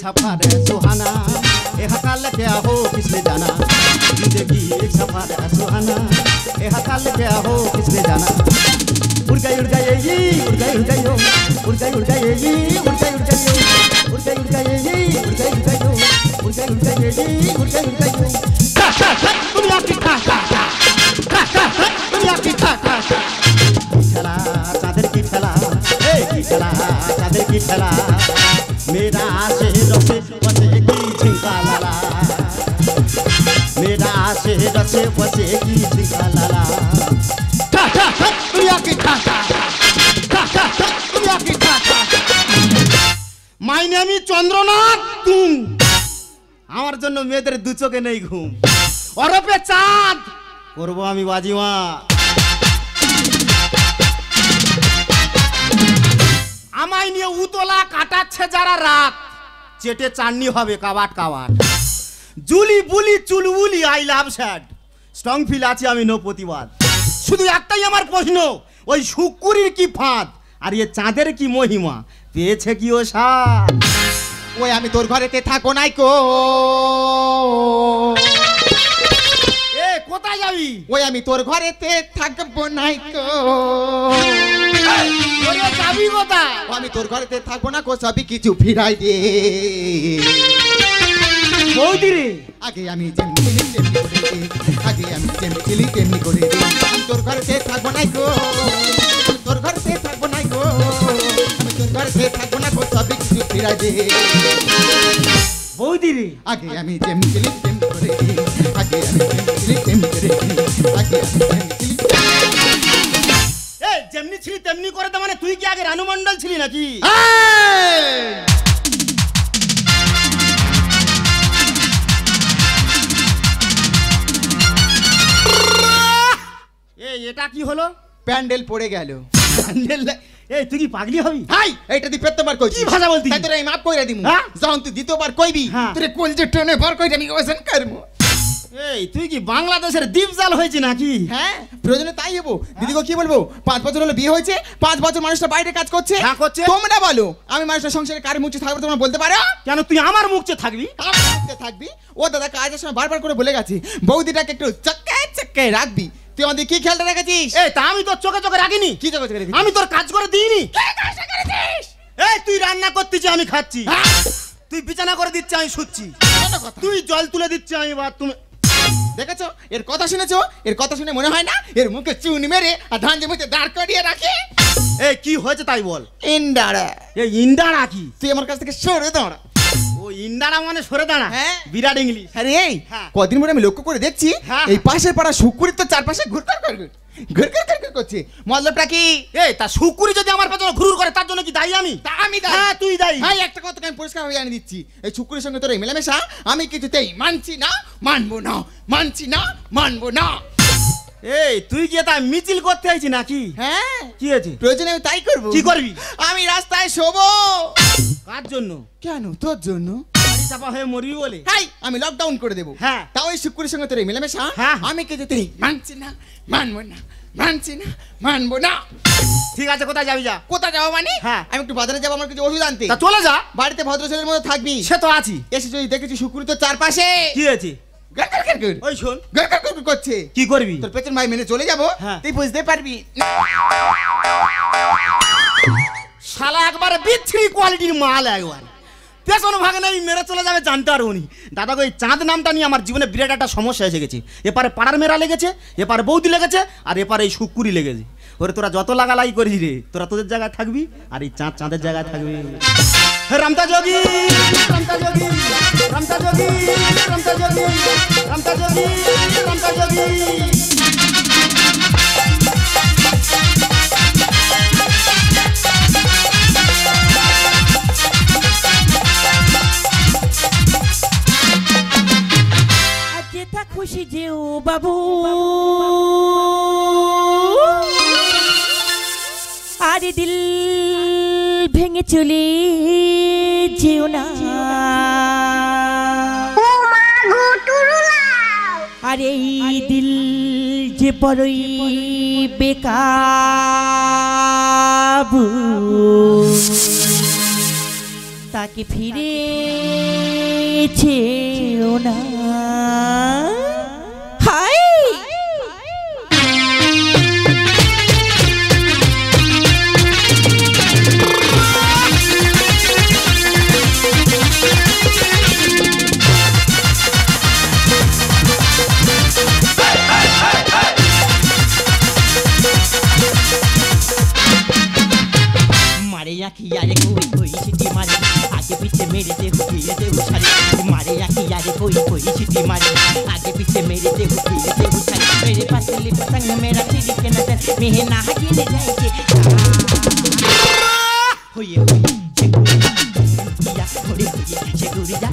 सफर सुहाना, यह कल क्या हो किसने जाना। जिंदगी एक सफर सुहाना, यह कल क्या हो किसने जाना। उड़ गई ये उड़ गई ये उड़ गई ये उड़ गई ये उड़ गई ये उड़ गई ये उड़ गई दुनिया की खा दुनिया की खा चला चादर की चला चला चादर की चला मेरा शेर से बसेगी झिंका लाला मेरा शेर से बसेगी झिंका लाला दुनिया की खा दुनिया की खा माय नेम इज चंद्रनाथ तुम আমার জন্য মেয়েদের দু চোখে নেই ঘুম অরপে চাঁদ করব আমি বাজিমা আমায় নিয়ে উতলা কাটাচ্ছে যারা রাত চেটে চাননি হবে কাবাট কাবাট জুলি বুলি চুলবুলি I love sad strong feel আছে আমি নো প্রতিবাদ শুধু একটাই আমার প্রশ্ন ওই শুকুরির কি ফাঁদ আর এই চাঁদের কি মহিমা পেয়েছে কি ও সাথ ওই আমি তোর ঘরেতে থাকো নাই কো এ কোথায় যাবি ওই আমি তোর ঘরেতে থাকবো নাই কো ওরে যাবি কোথায় আমি তোর ঘরেতে থাকবো না কো সবই কিছু ফিরাই দে বৌদি রে আগে আমি যেমনি ছিলি তেমনি করে দে আগে আমি যেমনি ছিলি তেমনি করে দে আমি তোর ঘরেতে থাকবো নাই কো তোর ঘরেতে থাকবো নাই কো আমি তোর ঘরেতে থাকবো না কো সবই কিছু ফিরাই দে বৌদি রে আগে আমি যেমনি ছিলি তেমনি করে দে আগে আমি যেমনি ছিলি তেমনি করে দে আগে আমি যেমনি ছিলি এ যেমনি ছিলি তেমনি করে দে মানে তুই কি আগে রানু মণ্ডল ছিলি নাকি এটা কি হলো প্যান্ডেল পড়ে গেল প্যান্ডেল এই তুই কি পাগলি হবি হাই এইটা দি পেতবার কই কি ভাষা বলতি তাই তোরে মাপ কইরা দিমু হ্যাঁ যখন তুই দ্বিতীয়বার কইবি তোরে কলজে টনে ভর কইরা আমি ওজন করমু এই তুই কি বাংলাদেশের দ্বীপজাল হয়েছে নাকি হ্যাঁ প্রয়োজনে তাই হবো দিদিগো কি বলবো 5 বছর হলো বিয়ে হয়েছে 5 বছর মানুষটা বাইরে কাজ করছে হ্যাঁ করছে তোমরা বলো আমি মানুষের সংসারে কার মুখে থাকবো তোমরা বলতে পারো কেন তুই আমার মুখে থাকবি আমার মুখে থাকবি ও দাদা কাজের সময় বারবার করে বলে গেছে বৌদিটাকে একটু চক্কে চক্কে রাখবি তুই আমাদের কি খেয়ালটা রেখেছিস এই তা আমি তোর চোখে চোখে রাখিনি কি চোখে চোখে রেখেছিস আমি তোর কাজ করে দিইনি কি কাজটা করেছিস এই তুই রান্না করতেছিস আমি খাচ্ছি তুই বিছানা করে দিচ্ছিস আমি শুচ্ছি তুই জল তুলে দিচ্ছিস আমি বাথরুমে দেখেছো এর কথা শুনেছো এর কথা শুনে মনে হয় না এর মুখে চুন মেরে আর ধান জমিতে দাঁড় করিয়ে রাখে এই কি হয়েছে তাই বল ইন্দাড়া এই ইন্দাড়া কি তুই আমার কাছ থেকে সরে দাঁড়া ও ইন্দাড়া মানে সরে দাঁড়া হ্যাঁ বিরাট ইংলিশ আরে এই কদিন পরে আমি লক্ষ্য করে দেখছি এই পাশের পাড়া শুকুরির তো চারপাশে ঘুরঘুর করছে মতলবটা কি এই তা শুকুরি যদি আমার পেছনে ঘুরঘুর করে তার জন্য কি দায়ী আমি তা আমি দায়ী হ্যাঁ তুই দায়ী ভাই একটা কথা আমি পরিষ্কার হয়ে জানিয়ে দিচ্ছি এই শুকুরির সঙ্গে তোর এই মেলামেশা আমি কিছুতেই মানছি না মানবো না মানছি না মানবো না এই তুই কি এটা মিছিল করতে আইছিস নাকি হ্যাঁ কি হয়েছে প্রয়োজনে আমি তাই করবো কি করবি আমি রাস্তায় শোবো কার জন্য কেন তোর জন্য গাড়ি চাপা হয়ে মরবি বলে হাই আমি লকডাউন করে দেবো হ্যাঁ তাও এই শুকুরির সঙ্গে তোর এই মেলামেশা হ্যাঁ আমি কিছুতেই মানছি না মানবো না মানছি না মানবো না ঠিক আছে কোথায় যাবি যা কোথায় যাবো মানে হ্যাঁ আমি একটু বাজারে যাবো আমার কিছু ওষুধ আনতে তা চলে যা বাড়িতে ভদ্র ছেলের মতো থাকবি সে তো আছি এসে যদি দেখেছি শুকুরি তো চারপাশে কি হয়েছে ওই শোন করছে কি করবি তোর পেছন ভাই মেনে চলে যাবো তুই বুঝতে পারবি শালা একবারে বিচ্ছিরি কোয়ালিটির মাল একবার পেছন ভাগে নেই মেরে চলে যাবে জানতে পারবো নি দাদা ওই চাঁদ নামটা নিয়ে আমার জীবনে বিরাট একটা সমস্যা এসে গেছে এপারে পাড়ার মেয়েরা লেগেছে এপারে বৌদি লেগেছে আর এপারে এই শুকুরি লেগেছে ওরে তোরা যত লাগালাই করিস রে তোরা তোদের জায়গায় থাকবি আর এই চাঁদ চাঁদের জায়গায় থাকবি রামতা যোগী রামতা যোগী রামতা যোগী রামতা যোগী রামতা যোগী রামতা যোগী যেটা খুশি যেও বাবু আরে দিল ভেঙে চলে যেও না আরে এই দিল যে বড়ই বেকাবু তাকে ফিরে চেও না। হাই मारे आखी यारे कोई कोई सिटी मारे आगे पीछे मेरे ते हुकीले उछाले मारे आखी यारे कोई कोई सिटी मारे आगे पीछे मेरे ते हुकीले उछाले मेरे पतली पतंग मेरा चिड़ी के नजर में ना गिर जाए होये या थोड़ी शेगुरिया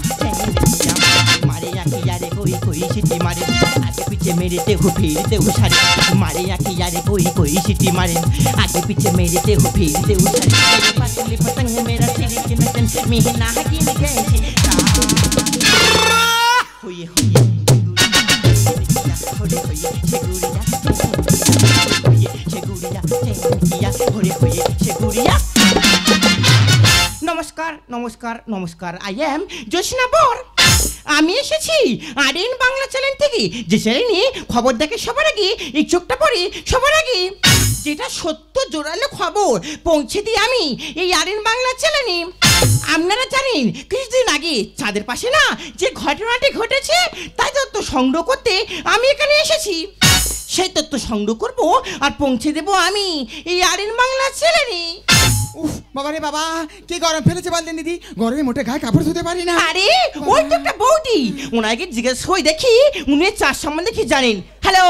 मारे आखी यारे कोई कोई सिटी मारे आगे पीछे मेरे ते हुकीले उछाले मारे आखी यारे कोई कोई सिटी मारे आगे पीछे मेरे ते हुकीले उछाले मेरे पतली पतंग मेरा चिड़ी के नजर में ना गिर जाए होये নমস্কার নমস্কার নমস্কার আই এম জোসনা বর। আমি এসেছি আরএন বাংলা চ্যানেল থেকে, যে চ্যানেলে খবর দেখে সবার আগে, এই চোখটা পড়ে সবার আগে, যেটা সত্য জোরালো খবর পৌঁছে দিই আমি এই আরএন বাংলা চ্যানেলে। আপনারা জানেন কিছুদিন আগে চাঁদের পাশে না যে ঘটনাটি ঘটেছে তাই তথ্য সংগ্রহ করতে আমি এখানে এসেছি। সেই তথ্য সংগ্রহ করব আর পৌঁছে দেব আমি এই আরএন বাংলা চ্যানেলে। উফ বাবা রে বাবা, কি গরম ফেলেছে বললেন দিদি, গরমে মোটে গায়ে কাপড় ধুতে পারি না। আরে ওই তো একটা বৌদি, ওনাকে জিজ্ঞেস করে দেখি উনি চাষ সম্বন্ধে কি জানেন। হ্যালো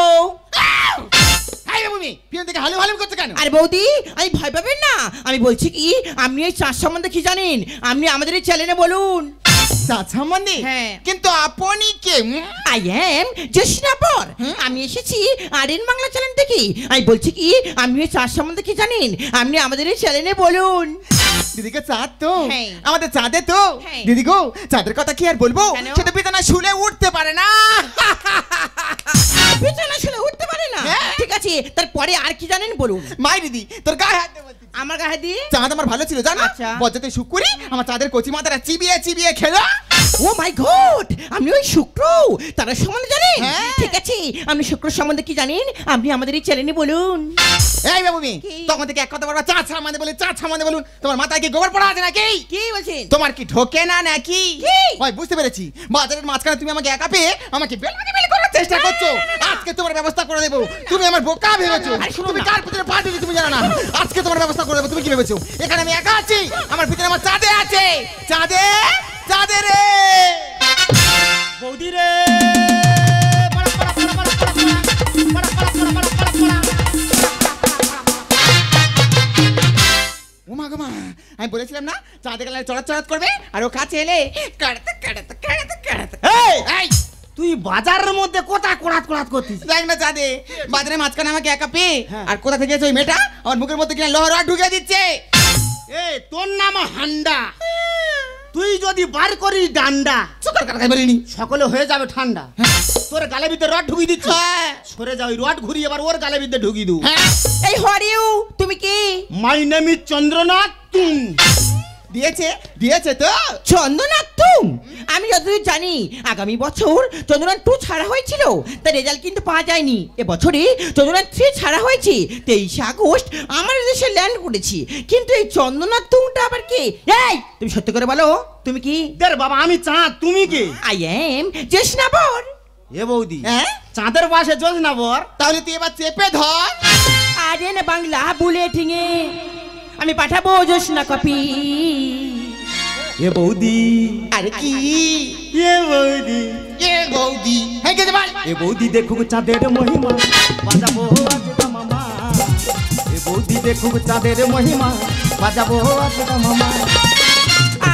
পিয়ন থেকে হালু হালু করতে কেন? আরে বৌদি আমি ভয় পাবেন না, আমি বলছি কি আপনি এই চাষ সম্বন্ধে কি জানেন আপনি আমাদের এই চ্যানেলে বলুন। চাঁদ সম্বন্ধে? হ্যাঁ। কিন্তু আপনি কে? আই এম জোসনা বর। আমি এসেছি আরএন বাংলা চ্যানেল থেকে। আমি বলছি কি আপনি এই চাষ সম্বন্ধে কি জানেন আপনি আমাদের এই চ্যানেলে বলুন। দিদিকে চাঁদ তো হ্যাঁ। আমাদের চাঁদে তো হ্যাঁ। দিদি গো, চাঁদের কথা কি আর বলবো, কেন? সেটা বিছানা শুলে উঠতে পারে না। বিছানা শুলে উঠতে পারে না? হ্যাঁ। ঠিক আছে, তারপরে আর কি জানেন বলুন। মাই দিদি তোর গায়ে হাত দে বলছি। আমার গায়ে দিয়ে চাঁদ আমার ভালো ছিল জানো, আচ্ছা। বজ্জাতে শুকুরি আমার চাঁদের কচি মাথাটা চিবিয়ে চিবিয়ে খেলো। ও মাই গড, আপনি ওই শুক্র তারা সম্বন্ধে জানেন? হ্যাঁ। ঠিক আছে, আপনি শুক্র সম্বন্ধে কি জানেন আপনি আমাদের এই চ্যানেলে বলুন। এই বাবু মি, কি? তখন থেকে এক কথা বলবা চাঁদ সম্বন্ধে বলে, চাঁদ সম্বন্ধে বলুন। তোমার মাথায় কি গোবর পড়া আছে নাকি? কি বলছেন? তোমার কি ঢোকে না নাকি? কি? ভাই বুঝতে পেরেছি, বাজারের মাঝখানে তুমি আমাকে একা পেয়ে আমাকে বেল করার চেষ্টা করছো। আজকে তোমার ব্যবস্থা করে দেবো। তুমি আমার বোকা ভেবেছো, আরে শুনুন তুমি না। কার ভিতরে পা দিলে তুমি জানো না। আজকে তোমার ব্যবস্থা করে দেবো। তুমি কি ভেবেছো এখানে আমি একা আছি? আমার ভিতরে আমার চাঁদে আছে। চাঁদে চাঁদে রে বৌদি রে ওমা গো মা, আমি বলেছিলাম না চাঁদে গেলে চড়াত চড়াত করবে, আর ও কাছে এলে কাড়াতে কাড়াতে কাড়াতে কাড়াতে। এই এই তুই বাজারের মধ্যে কোথা কোড়াত কোড়াত করতিস? দেখ না চাঁদে, বাজারের মাঝখানে আমাকে একা পেয়ে হ্যাঁ। আর কোথা থেকে এসে ওই মেয়েটা আমার মুখের মধ্যে কিনা লোহার রড ঢুকিয়ে দিচ্ছে। এ তোর নাম হান্ডা, তুই যদি বার করিস ডান্ডা চুকার কথা বলিনি। সকলে হয়ে যাবে ঠান্ডা। তোর গালে ভিতরে রড ঢুকিয়ে দিচ্ছি, হ্যাঁ। সরে যা, ওই রড ঘুরিয়ে এবার ওর গালে ভিতরে ঢুকিয়ে দু। হ্যাঁ এই হরিউ তুমি কি? My name is Chandranath Tung. দিয়েছে দিয়েছে তো। চন্দ্রনাথ তুম? আমি যতদূর জানি আগামী বছর চন্দ্রনাথ 2 ছাড়া হয়েছিল, তার রেজাল্ট কিন্তু পাওয়া যায়নি। এবছরে চন্দ্রনাথ 3 ছাড়া হয়েছে। 23 আগস্ট আমার দেশে ল্যান্ড করেছি, কিন্তু এই চন্দ্রনাথ তুমটা আবার কে? এই তুমি সত্যি করে বলো তুমি কি? দের বাবা আমি চাঁদ, তুমি কে? আই এম জোসনা বর। এ বৌদি হ্যাঁ চাঁদের পাশে জোসনা বর। তাহলে তুই এবার চেপে ধর। আরএন বাংলা বুলেটিং এ আমি পাঠাবো জোসনা কপি। এ বৌদি আরে কি এ বৌদি এ বৌদি, হ্যাঁ গেছে ভাই। এ বৌদি দেখুক চাঁদের মহিমা, বাজাবো আজ মামা। এ বৌদি দেখুক চাঁদের মহিমা, বাজাবো আজ মামা।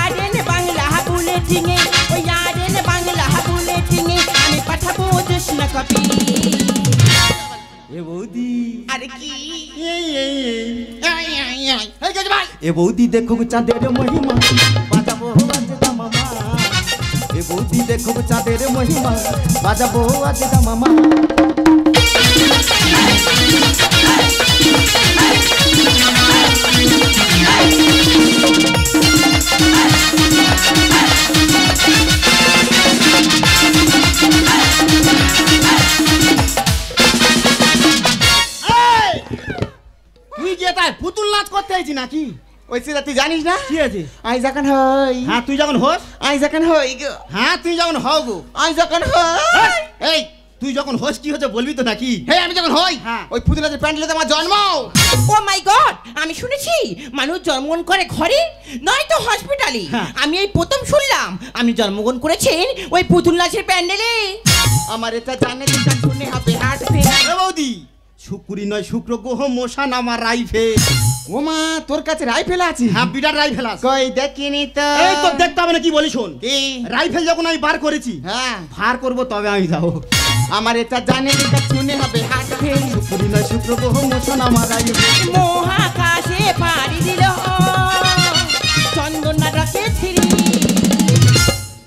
আরএন বাংলা বুলেটিং এ ওই আরএন বাংলা বুলেটিং এ আমি পাঠাবো জোসনা কপি। এ বৌদি আরে কি এই এই এই হ্যাঁ গেছে ভাই। এ বৌদি দেখুক চাঁদের মহিমা, বাজাবো আজ মামা। এ বৌদি দেখুক চাঁদের মহিমা, বাজাবো আজ মামা। হয়েছি নাকি? ওই সেটা তুই জানিস না? কি আছে? আই যখন হই, হ্যাঁ তুই যখন হোস, আই যখন হই গো, হ্যাঁ তুই যখন হও গো, আই যখন হই। এই তুই যখন হোস কি হচ্ছে বলবি তো নাকি? হে আমি যখন হই, হ্যাঁ। ওই পুতুলের প্যান্ডেলে আমার জন্ম। ও মাই গড, আমি শুনেছি মানুষ জন্মগ্রহণ করে ঘরে নয়তো হসপিটালে। হ্যাঁ। আমি এই প্রথম শুনলাম আপনি জন্মগ্রহণ করেছেন ওই পুতুল নাচের প্যান্ডেলে। আমার এটা জানে যেটা শুনে হবে হার্ট ফেল। এ বৌদি, শুক্রি নয় শুক্র গ্রহ মশান আমার রাইফেল। ও মা, তোর কাছে রাইফেল আছে? হ্যাঁ বিরাট রাইফেল আছে। কই দেখিনি তো। এই তো দেখতে হবে না, কি বলি শোন, কি? রাইফেল যখন আমি বার করেছি, হ্যাঁ, ভার করবো তবে আমি যাবো। আমার এটা জানে যেটা শুনে হবে হার্ট ফেল। শুক্রি নয় শুক্র গ্রহ মশান আমার রাইফেল। মহাকাশে পাড়ি দিল চন্দনা রাখে ছিড়ি।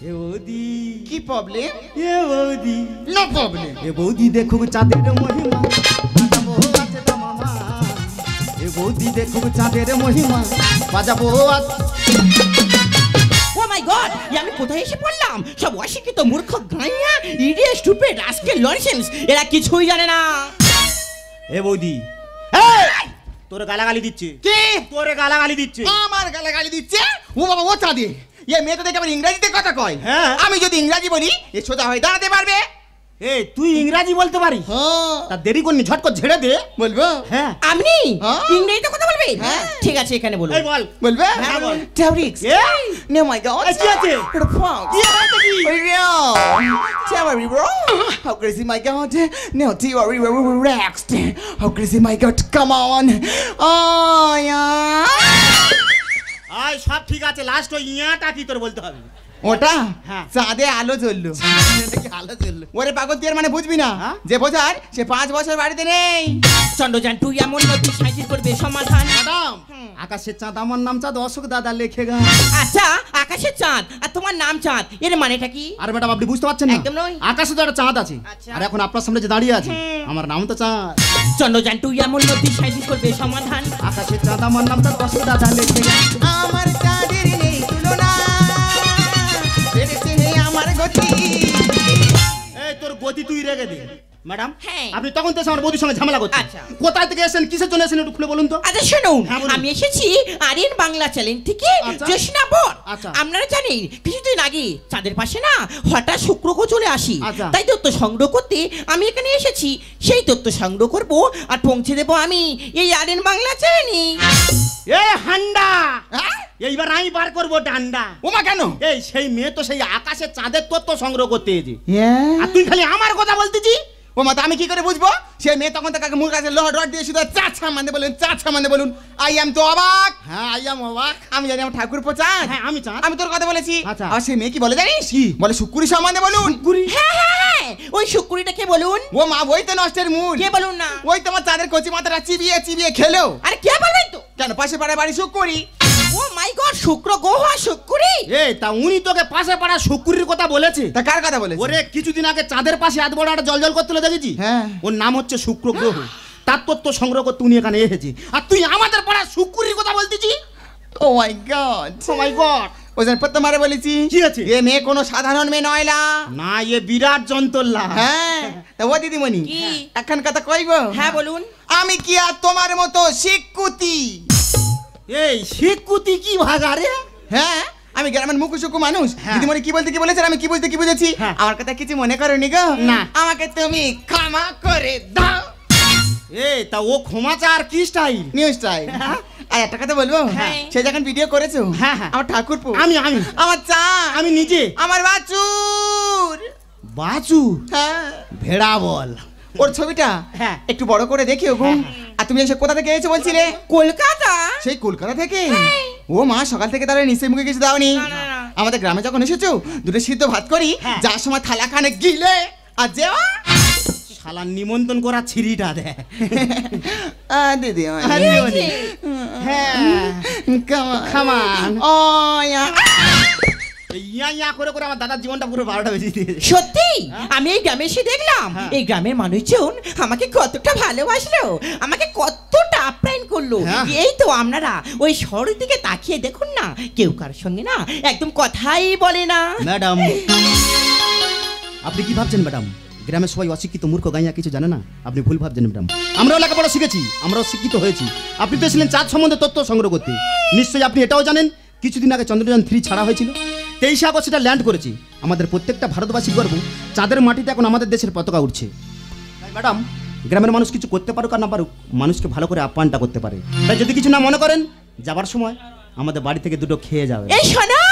এ বৌদি, কি প্রবলেম? এ বৌদি, নো প্রবলেম। এ বৌদি দেখুক চাঁদের মহিমা, বাজাবো আছে তো মামা। এ বৌদি দেখুক চাঁদের মহিমা, বাজাবো আছে। ও মাই গড, আমি কোথায় এসে পড়লাম? সব অশিক্ষিত মূর্খ গাইয়া ইডিয়েট স্টুপিড রাস্কেল লনসেন্স, এরা কিছুই জানে না। এ বৌদি, তোরে গালাগালি দিচ্ছে। কি? তোরে গালাগালি দিচ্ছে। আমার গালাগালি দিচ্ছে? ও বাবা, ও চাঁদে, এ মেয়ে তো দেখে আবার ইংরেজিতে কথা কয়। হ্যাঁ। আমি যদি ইংরাজি বলি, এ সোজা হয়ে দাঁড়াতে পারবে? এই তুই ইংরাজি বলতে পারিস? হ্যাঁ। তা দেরি করনি, ঝটকট ঝেড়ে দে। বলবো? হ্যাঁ আপনি হ্যাঁ? ইংরেজিতে কথা বলবেন? হ্যাঁ। ঠিক আছে, এখানে বলুন। এই বল। বলবে? হ্যাঁ, বল। Teorix. এই No my God. এই, কি আছে? What a fox. কি হয়েছে কি? Theory, bro. How crazy, my God. No, theory, we're relaxed. How crazy, my God. Come on. Oh, yeah. আয় সব ঠিক আছে, লাস্ট ওই ইয়াটা কি তোর বলতে হবে। ওটা হ্যাঁ। চাঁদে আলো জ্বললো। আলো জ্বললো। ওরে পাগল তুই এর মানে বুঝবি না, হ্যাঁ? যে বোঝার সে 5 বছর বাড়িতে নেই। চন্দ্রযান তুই এমন নদী সাইজ করবে সমাধান। ম্যাডাম, আকাশের চাঁদ, আমার নাম চাঁদ, অশোক দাদা লেখে গা। আচ্ছা, আকাশের চাঁদ আর তোমার নাম চাঁদ, এর মানেটা কি? আর ম্যাডাম আপনি বুঝতে পারছেন না, একদম নয়। আকাশে তো একটা চাঁদ আছে, আচ্ছা। আর এখন আপনার সামনে যে দাঁড়িয়ে আছে আমার নাম তো চাঁদ। চন্দ্রযান তুই এমন নদী সাইজ করবে সমাধান। আকাশের চাঁদ, আমার নাম চাঁদ, অশোক দাদা লেখে গা। আমার চাঁদের নেই তুলনা, বেড়েছে আমার গতি। এই তোর গতি তুই রেখে দে। ম্যাডাম, হ্যাঁ। আপনি তখন তো এসে আমার বৌদির সঙ্গে ঝামেলা করছেন। আচ্ছা। কোথায় থেকে এসেছেন, কিসের জন্য এসেছেন একটু খুলে বলুন তো। আচ্ছা শুনুন, হ্যাঁ, বলুন। আমি এসেছি আরিয়ান বাংলা চ্যানেল থেকে আচ্ছা। জোসনা বর। আচ্ছা। আপনারা জানেন কিছুদিন আগে চাঁদের পাশে না হঠাৎ শুক্রগ্রহ চলে আসি, আচ্ছা। তাই তথ্য সংগ্রহ করতে আমি এখানে এসেছি। সেই তথ্য সংগ্রহ করব আর পৌঁছে দেবো আমি এই আরিয়ান বাংলা চ্যানেলে। এ হান্ডা, হ্যাঁ? এইবার আমি বার করবো ডান্ডা। ওমা কেন? এই সেই মেয়ে তো সেই আকাশে চাঁদের তথ্য সংগ্রহ করতে এসেছে, আর তুই খালি আমার কথা বলতেছি। ও মা, তো আমি কি করে বুঝবো? সে মেয়ে তখন তাকে মুখ কাছে লোহার রড দিয়ে শুধু চাচা মানে বলুন, চাচা মানে বলুন। আই এম তো অবাক। হ্যাঁ আই এম অবাক। আমি জানি আমার ঠাকুর চাঁদ। হ্যাঁ আমি চাঁদ। আমি তোর কথা বলেছি। আচ্ছা। আর সে মেয়ে কি বলে জানিস? কি? বলে শুক্রি সম্বন্ধে বলুন। হ্যাঁ হ্যাঁ হ্যাঁ, ওই শুক্রিটা কে বলুন? ও মা, ওই তো নষ্টের মূল। কে বলুন না? ওই তোমার চাঁদের কচি মাথাটা চিবিয়ে চিবিয়ে খেলো। আরে কে বলবেন তো? কেন, পাশে পাড়ায় বাড়ি শুক্রি। ও মাই গড, শুক্র গ্রহ আর শুক্রি। এই তা উনি তোকে পাশে পাড়া শুক্রির কথা বলেছে? তা কার কথা বলে? ওরে কিছুদিন আগে চাঁদের পাশে এত বড় একটা জল করতে দেখেছি। হ্যাঁ। ওর নাম হচ্ছে শুক্র গ্রহ, তার তত্ত্ব সংগ্রহ করতে উনি এখানে এসেছে, আর তুই আমাদের পাড়া শুক্রির কথা বলতেছি। ও মাই গড, ও মাই গড। ওই জন্য প্রথমবারে বলেছি কি আছে? এ মেয়ে কোনো সাধারণ মেয়ে নয়লা। না, এ বিরাট যন্ত্রলা। হ্যাঁ, তা ও দিদিমণি কি? এখন কথা কইব? হ্যাঁ বলুন। আমি কি আর তোমার মতো শিক্ষুতি? এই শিক্ষুতি কি ভাগা রে? হ্যাঁ, আমি গ্রামের মুখুসুকু মানুষ। হ্যাঁ। দিদিমণি কি বলতে কি বলেছেন, আমি কি বুঝতে কি বুঝেছি। হ্যাঁ। আমার কথা কিছু মনে করোনি গো? না। আমাকে তুমি ক্ষমা করে দাও। এই তা ও ক্ষমা চার কি স্টাইল? News time. আর একটা কথা বলবো, হ্যাঁ। সে যখন ভিডিও করেছো, হ্যাঁ, হ্যাঁ। আমার ঠাকুরপো, আমি আমার চা, আমি নিজে আমার বাছুর, বাচু হ্যাঁ, ভেড়া বল। ওর ছবিটা হ্যাঁ। একটু বড় করে দেখিও গো। আর তুমি এসে কোথা থেকে এসেছো বলছিলে? কলকাতা। সেই কলকাতা থেকে? ও মা, সকাল থেকে তাহলে নিশ্চয়ই মুখে কিছু দাওনি। না, না, না। আমাদের গ্রামে যখন এসেছো দুটো সিদ্ধ ভাত করি, হ্যাঁ। যার সময় থালা খানে গিলে আর যেও। শালা নিমন্ত্রণ করা ছিরিটা দে। দিদি দিদিমণি। হ্যাঁ খামান। ও ইয়া। ইয়া ইয়া করে করে আমার দাদার জীবনটা পুরো 12টা বেজে দিয়েছে। সত্যি আমি এই গ্রামে এসে দেখলাম হ্যাঁ। এই গ্রামের মানুষজন আমাকে কতটা ভালোবাসলো, আমাকে কতটা আপ্যায়ন করলো। হ্যাঁ। এই তো আপনারা ওই শহরের দিকে তাকিয়ে দেখুন না, কেউ কারোর সঙ্গে না একদম কথাই বলে না। ম্যাডাম, আপনি কি ভাবছেন ম্যাডাম? গ্রামের সবাই অশিক্ষিত মূর্খ গাইয়া কিছু জানে না, আপনি ভুল ভাবছেন ম্যাডাম। আমরাও লেখাপড়া শিখেছি, আমরাও শিক্ষিত হয়েছি। আপনি তো এসেছিলেন চাঁদ সম্বন্ধে তথ্য সংগ্রহ করতে, নিশ্চয়ই আপনি এটাও জানেন কিছুদিন আগে চন্দ্রযান 3 ছাড়া হয়েছিল। 23 আগস্ট সেটা ল্যান্ড করেছি। আমাদের প্রত্যেকটা ভারতবাসীর গর্ব, চাঁদের মাটিতে এখন আমাদের দেশের পতাকা উঠছে। তাই ম্যাডাম, গ্রামের মানুষ কিছু করতে পারুক আর না পারুক, মানুষকে ভালো করে আপ্যায়নটা করতে পারে। তাই যদি কিছু না মনে করেন, যাবার সময় আমাদের বাড়ি থেকে দুটো খেয়ে যাবে। এই শোনো,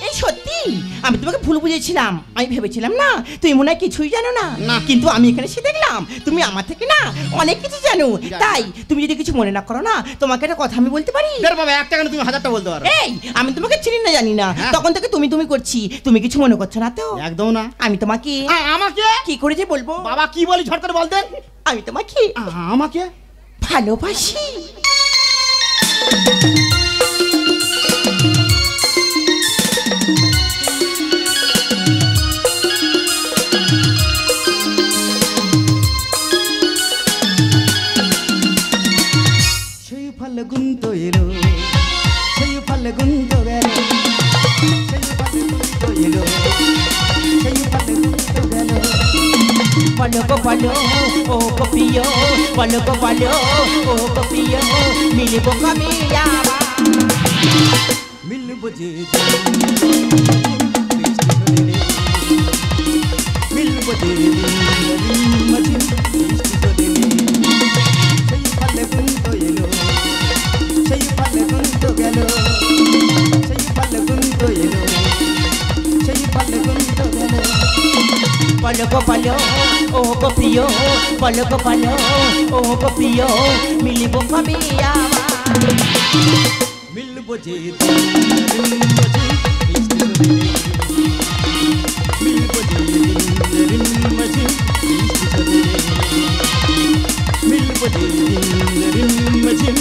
এই সত্যি আমি তোমাকে ভুল বুঝেছিলাম। আমি ভেবেছিলাম না তুমি মনে হয় কিছুই জানো না, না। কিন্তু আমি এখানে এসে দেখলাম তুমি আমার থেকে না অনেক কিছু জানো। তাই তুমি যদি কিছু মনে না করো না, তোমাকে একটা কথা আমি বলতে পারি? দেখ বাবা, একটা কেন তুমি 1000টা বলতে পারো। এই আমি তোমাকে চিনি না জানি না, হ্যাঁ। তখন থেকে তুমি তুমি করছি। তুমি কিছু মনে করছো না তো? একদম না। আমি তোমাকে আমাকে কি করে যে বলবো বাবা, কি বলি ঝট করে বলতেন। আমি তোমাকে আমাকে ভালোবাসি। সেই ফাল্গুন তো এলো, সেই ফাল্গুন তো গেল, সেই ফাল্গুন তো এলো, সেই ফাল্গুন তো গেল। বলো গো বলো ও গো প্রিয়, বলো গো বলো ও গো প্রিয়, মিলব কবে আবার? মিলব যে মিলব যে মাঝে সেই ফাল্গুন তো এলো, সেই ফাল্গুন তো গেল, সেই ফাল্গুন তো এলো, সেই ফাল্গুন তো গেল। বলো গো বলো ও গো প্রিয়, বলো গো বলো ও গো প্রিয়, মিলব কবে আবার? মিলব যে মিলব যে মাঝে মিলব যে মাঝে